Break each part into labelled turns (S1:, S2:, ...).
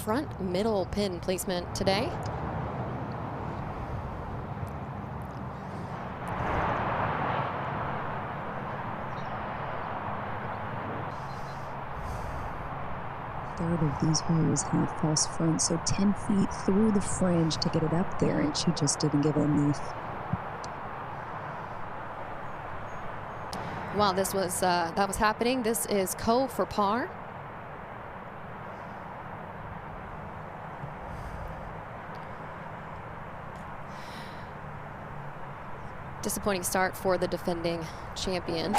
S1: front middle pin placement today.
S2: Third of these holes have false front, so 10 feet through the fringe to get it up there, and she just didn't give a leaf.
S1: While this was that was happening, this is Ko for par. Disappointing start for the defending champion.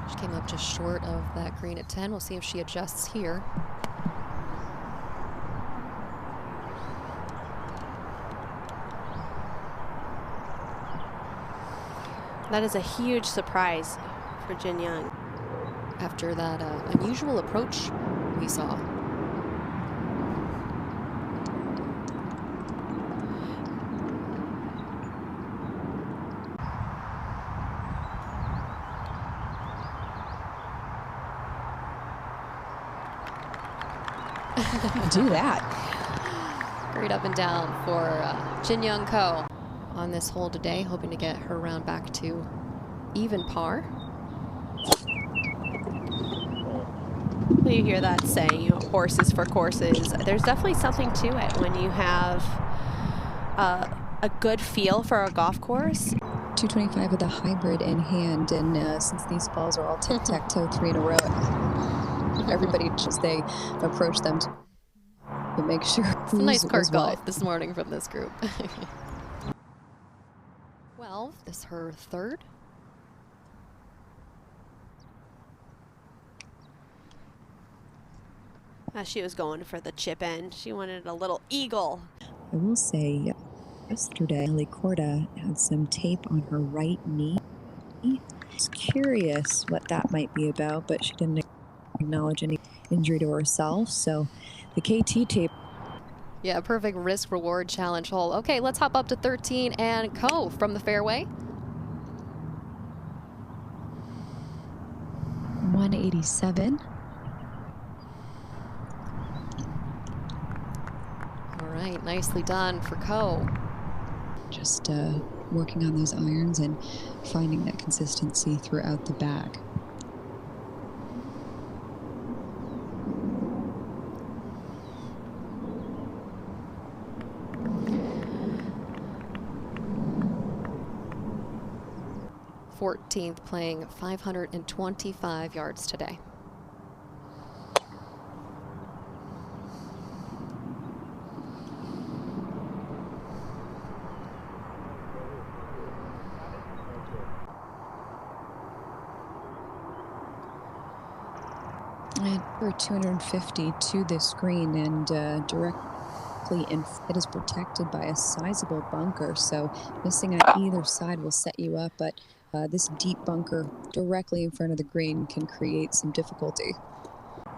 S1: She came up just short of that green at 10. We'll see if she adjusts here.
S3: That is a huge surprise for Jin Young.
S1: After that unusual approach we saw.
S2: Do that.
S1: Great up and down for Jin Young Ko on this hole today, hoping to get her round back to even par.
S3: Well, you hear that saying, you know, horses for courses. There's definitely something to it when you have a good feel for a golf course.
S2: 225 with a hybrid in hand, and since these balls are all tic-tac-toe 3 in a row, everybody just they approach them to make sure.
S1: It's a nice cart golf this morning from this group. 12, this is her third.
S3: She was going for the chip end. She wanted a little eagle.
S2: I will say, yesterday, Ellie Corda had some tape on her right knee. I was curious what that might be about, but she didn't acknowledge any injury to herself. So the KT tape.
S1: Yeah, perfect risk-reward challenge hole. Okay, let's hop up to 13 and Ko from the fairway.
S2: 187.
S1: All right, nicely done for Ko.
S2: Just working on those irons and finding that consistency throughout the bag.
S1: Fourteenth, playing 525 yards today.
S2: And we're 250 to this green, and directly in it is protected by a sizable bunker, so missing on either side will set you up, but this deep bunker directly in front of the green can create some difficulty.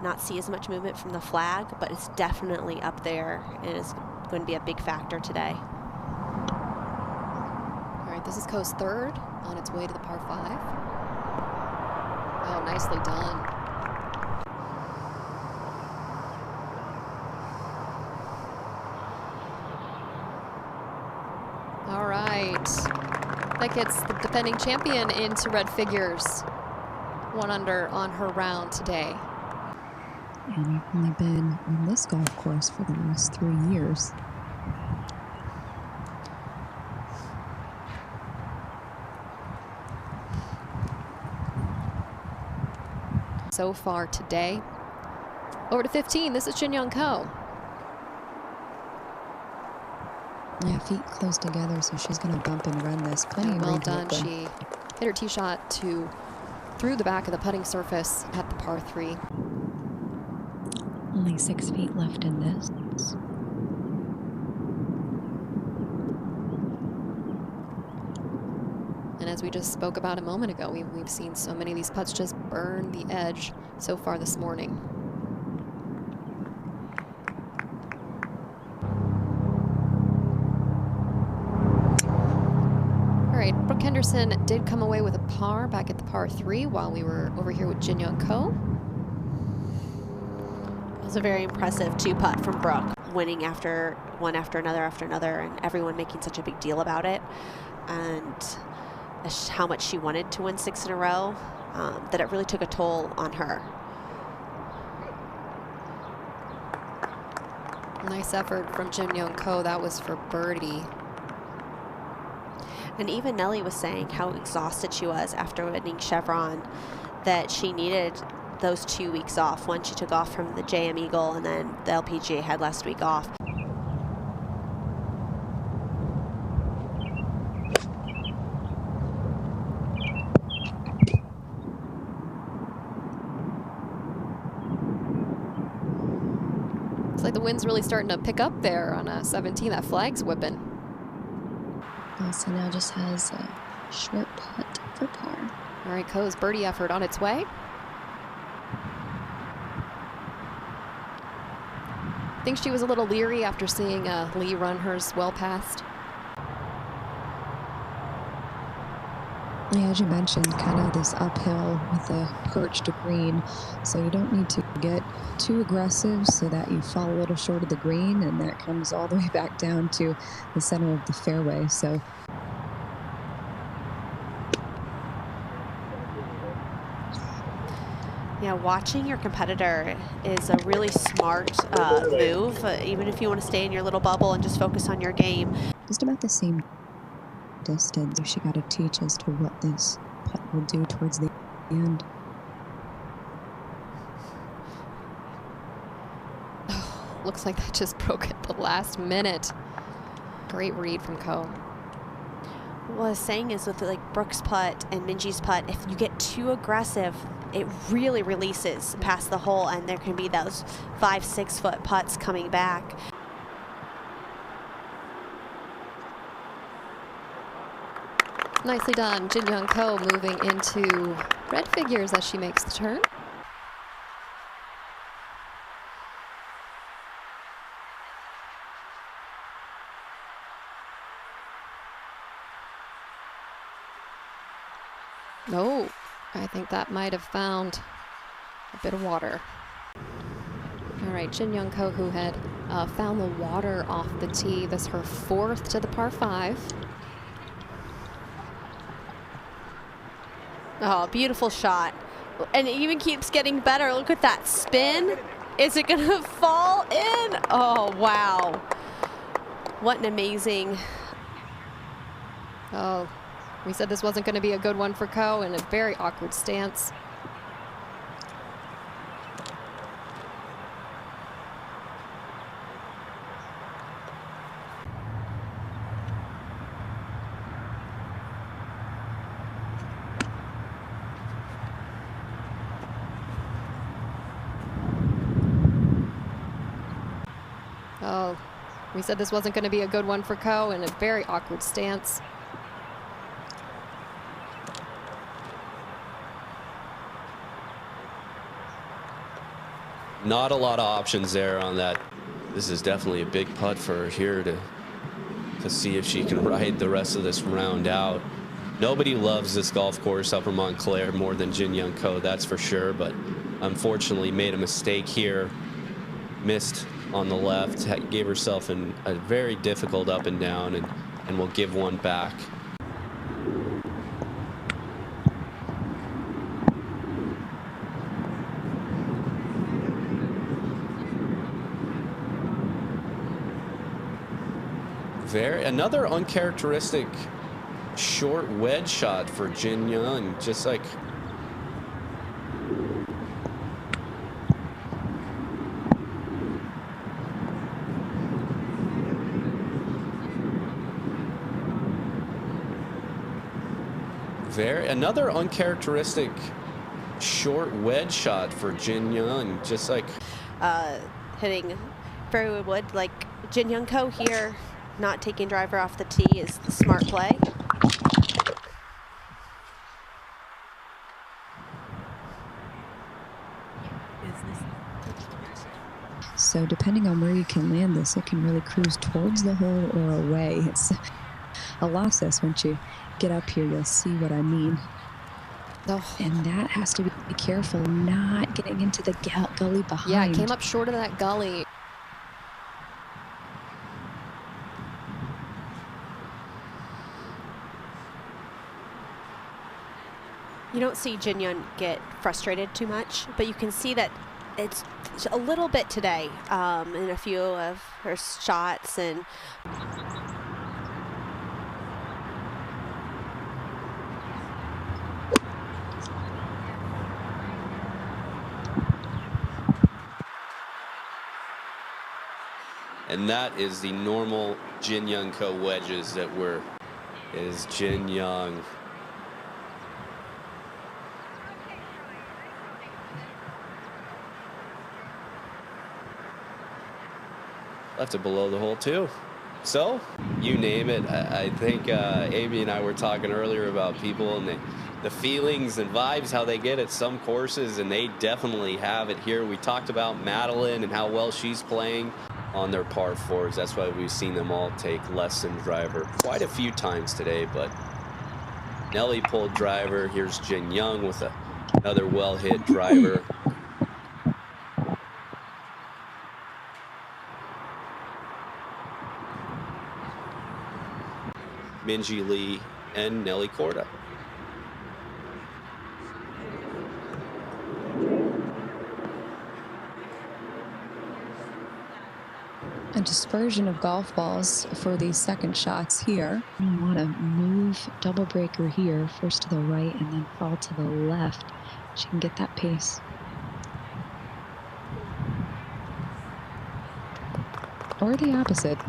S3: Not see as much movement from the flag, but it's definitely up there and is going to be a big factor today.
S1: All right, this is Ko's third on its way to the par 5. Oh, nicely done. All right. That gets the defending champion into red figures. 1 under on her round today.
S2: And I've only been on this golf course for the last 3 years.
S1: So far today. Over to 15, this is Jin Young Ko.
S2: Yeah, feet close together, so she's going to bump and run this. Plenty
S1: Well
S2: of
S1: done. She hit her tee shot through the back of the putting surface at the par 3.
S2: Only 6 feet left in this.
S1: And as we just spoke about a moment ago, we've seen so many of these putts just burn the edge so far this morning. All right, Brooke Henderson did come away with a par back at the par 3 while we were over here with Jin-Young Ko.
S3: It was a very impressive 2-putt from Brooke, winning after one after another, and everyone making such a big deal about it, and how much she wanted to win 6 in a row, that it really took a toll on her.
S1: Nice effort from Jin-Young Ko. That was for birdie.
S3: And even Nelly was saying how exhausted she was after winning Chevron, that she needed those 2 weeks off. One she took off from the JM Eagle, and then the LPGA had last week off.
S1: It's like the wind's really starting to pick up there on a 17. That flag's whipping.
S2: Also now just has a short putt for par.
S1: All right, Ko's birdie effort on its way. I think she was a little leery after seeing Lee run hers well past.
S2: Yeah, as you mentioned, kind of this uphill with a perched green, so you don't need to get too aggressive so that you fall a little short of the green, and that comes all the way back down to the center of the fairway. So
S3: yeah, watching your competitor is a really smart move, even if you want to stay in your little bubble and just focus on your game.
S2: just about the same distance. She got to teach as to what this putt will do towards the end.
S1: Oh, looks like that just broke at the last minute. Great read from Ko.
S3: What I was saying is with like Brooks' putt and Minjee's putt, if you get too aggressive, it really releases past the hole, and there can be those 5-6 foot putts coming back.
S1: Nicely done. Jin-Young Ko moving into red figures as she makes the turn. Oh, I think that might have found a bit of water. All right, Jin-Young Ko, who had found the water off the tee. That's her 4th to the par 5.
S3: Oh, beautiful shot. And it even keeps getting better. Look at that spin. Is it gonna fall in? Oh, wow. What an amazing.
S1: Oh, we said this wasn't going to be a good one for Ko, in a very awkward stance. Oh, we said this wasn't going to be a good one for Ko, in a very awkward stance.
S4: Not a lot of options there on that. This is definitely a big putt for her here to see if she can ride the rest of this round out. Nobody loves this golf course, Upper Montclair, more than Jin-Young Ko, that's for sure, but unfortunately made a mistake here. Missed on the left, gave herself a very difficult up and down, and will give one back. Another uncharacteristic short wedge shot for Jin-Young, just like another uncharacteristic short wedge shot for Jin-Young, just like
S3: Hitting very wood, like Jin-Young Ko here. Not taking driver off the tee is the smart play.
S2: So depending on where you can land this, it can really cruise towards the hole or away. It's a process. Once you get up here, you'll see what I mean.
S1: Oh.
S2: And that has to be careful not getting into the gully behind.
S1: Yeah, it came up short of that gully.
S3: You don't see Jin-young get frustrated too much, but you can see that it's a little bit today in a few of her shots. And
S4: that is the normal Jin-young Ko wedges that is Jin-young. Left it below the hole too. So you name it. I think Amy and I were talking earlier about people and the feelings and vibes, how they get at some courses, and they definitely have it here. We talked about Madeline and how well she's playing on their par fours. That's why we've seen them all take lesson driver quite a few times today. But Nelly pulled driver. Here's Jin-young with another well-hit driver. Minji Lee and Nelly Korda.
S2: A dispersion of golf balls for the second shots here. You want to move double breaker here, first to the right and then fall to the left. She can get that pace. Or the opposite.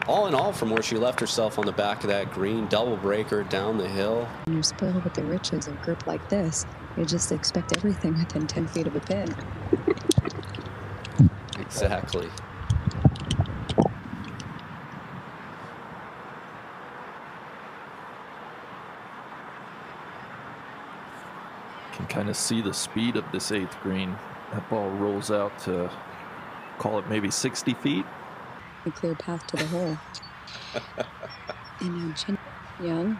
S4: All in all, from where she left herself on the back of that green, double breaker down the hill.
S2: When you're spoiled with the riches of grip like this, you just expect everything within 10 feet of a pin.
S4: Exactly.
S5: Can kind of see the speed of this 8th green. That ball rolls out to, call it maybe 60 feet.
S2: A clear path to the hole. And now Jin-young.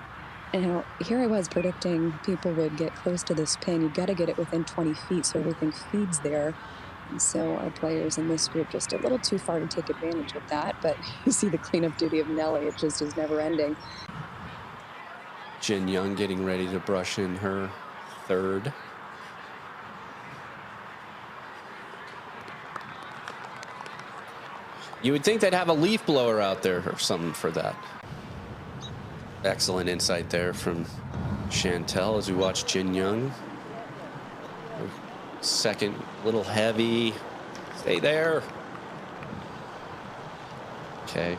S2: And now here I was predicting people would get close to this pin. You've got to get it within 20 feet so everything feeds there. And so our players in this group just a little too far to take advantage of that. But you see the cleanup duty of Nelly. It just is never ending.
S4: Jin-young getting ready to brush in her 3rd. You would think they'd have a leaf blower out there or something for that. Excellent insight there from Chantel as we watch Jin-young. Second, little heavy. Stay there. Okay.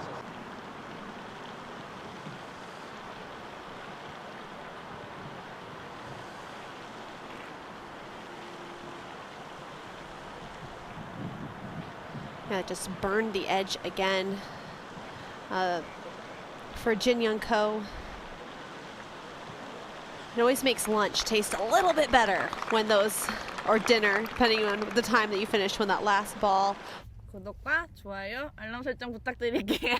S3: Yeah, just burned the edge again for Jin-young Ko. It always makes lunch taste a little bit better when those, or dinner, depending on the time that you finish when that last ball.
S6: 구독과 좋아요, 알람 설정 부탁드릴게요.